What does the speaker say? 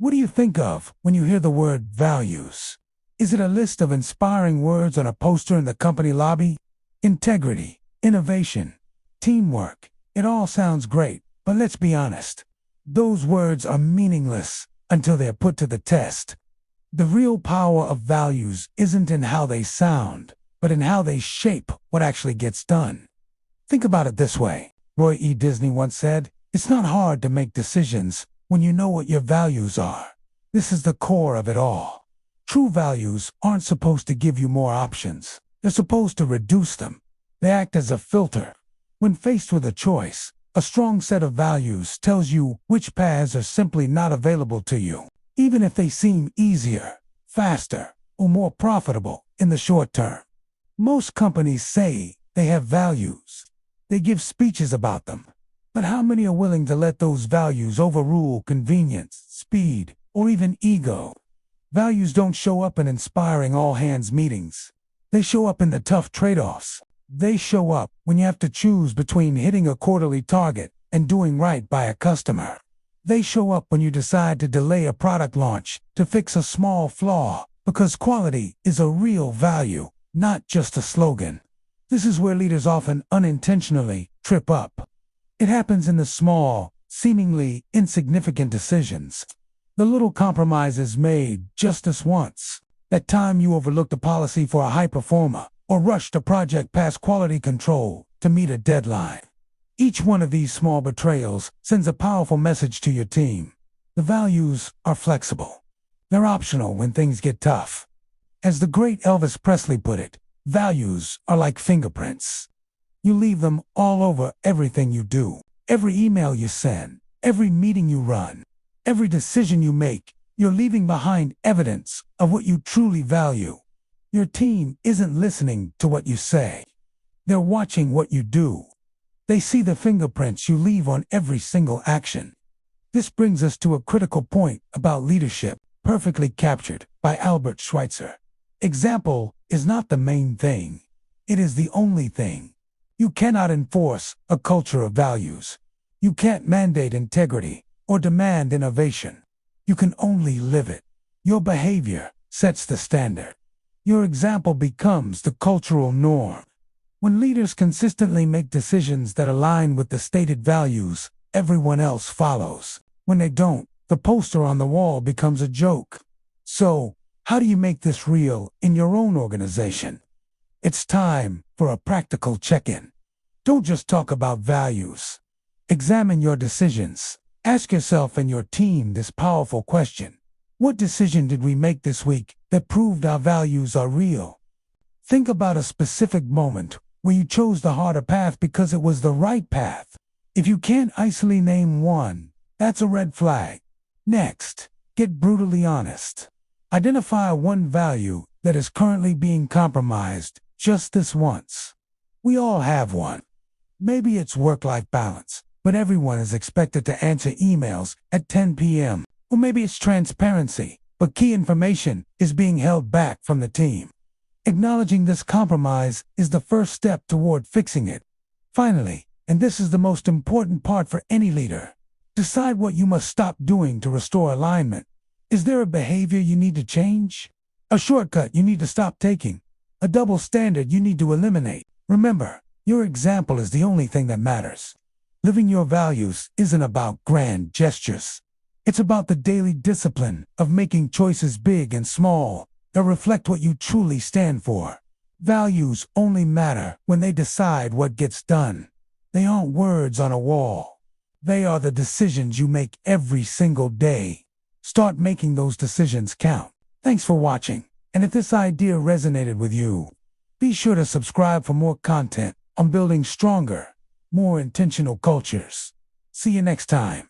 What do you think of when you hear the word values? Is it a list of inspiring words on a poster in the company lobby? Integrity, innovation, teamwork. It all sounds great, but let's be honest. Those words are meaningless until they're put to the test. The real power of values isn't in how they sound, but in how they shape what actually gets done. Think about it this way. Roy E. Disney once said, "It's not hard to make decisions when you know what your values are." This is the core of it all. True values aren't supposed to give you more options. They're supposed to reduce them. They act as a filter. When faced with a choice, a strong set of values tells you which paths are simply not available to you, even if they seem easier, faster, or more profitable in the short term. Most companies say they have values. They give speeches about them. But how many are willing to let those values overrule convenience, speed, or even ego? Values don't show up in inspiring all-hands meetings. They show up in the tough trade-offs. They show up when you have to choose between hitting a quarterly target and doing right by a customer. They show up when you decide to delay a product launch to fix a small flaw, because quality is a real value, not just a slogan. This is where leaders often unintentionally trip up. It happens in the small, seemingly insignificant decisions. The little compromises made just this once. That time you overlooked a policy for a high performer, or rushed a project past quality control to meet a deadline. Each one of these small betrayals sends a powerful message to your team. The values are flexible. They're optional when things get tough. As the great Elvis Presley put it, values are like fingerprints. You leave them all over everything you do, every email you send, every meeting you run, every decision you make. You're leaving behind evidence of what you truly value. Your team isn't listening to what you say. They're watching what you do. They see the fingerprints you leave on every single action. This brings us to a critical point about leadership, perfectly captured by Albert Schweitzer. Example is not the main thing. It is the only thing. You cannot enforce a culture of values. You can't mandate integrity or demand innovation. You can only live it. Your behavior sets the standard. Your example becomes the cultural norm. When leaders consistently make decisions that align with the stated values, everyone else follows. When they don't, the poster on the wall becomes a joke. So, how do you make this real in your own organization? It's time for a practical check-in. Don't just talk about values. Examine your decisions. Ask yourself and your team this powerful question. What decision did we make this week that proved our values are real? Think about a specific moment where you chose the harder path because it was the right path. If you can't easily name one, that's a red flag. Next, get brutally honest. Identify one value that is currently being compromised just this once. We all have one. Maybe it's work-life balance, but everyone is expected to answer emails at 10 p.m. Or maybe it's transparency, but key information is being held back from the team. Acknowledging this compromise is the first step toward fixing it. Finally, and this is the most important part for any leader, decide what you must stop doing to restore alignment. Is there a behavior you need to change? A shortcut you need to stop taking? A double standard you need to eliminate? Remember, your example is the only thing that matters. Living your values isn't about grand gestures. It's about the daily discipline of making choices big and small that reflect what you truly stand for. Values only matter when they decide what gets done. They aren't words on a wall. They are the decisions you make every single day. Start making those decisions count. Thanks for watching. And if this idea resonated with you, be sure to subscribe for more content on building stronger, more intentional cultures. See you next time.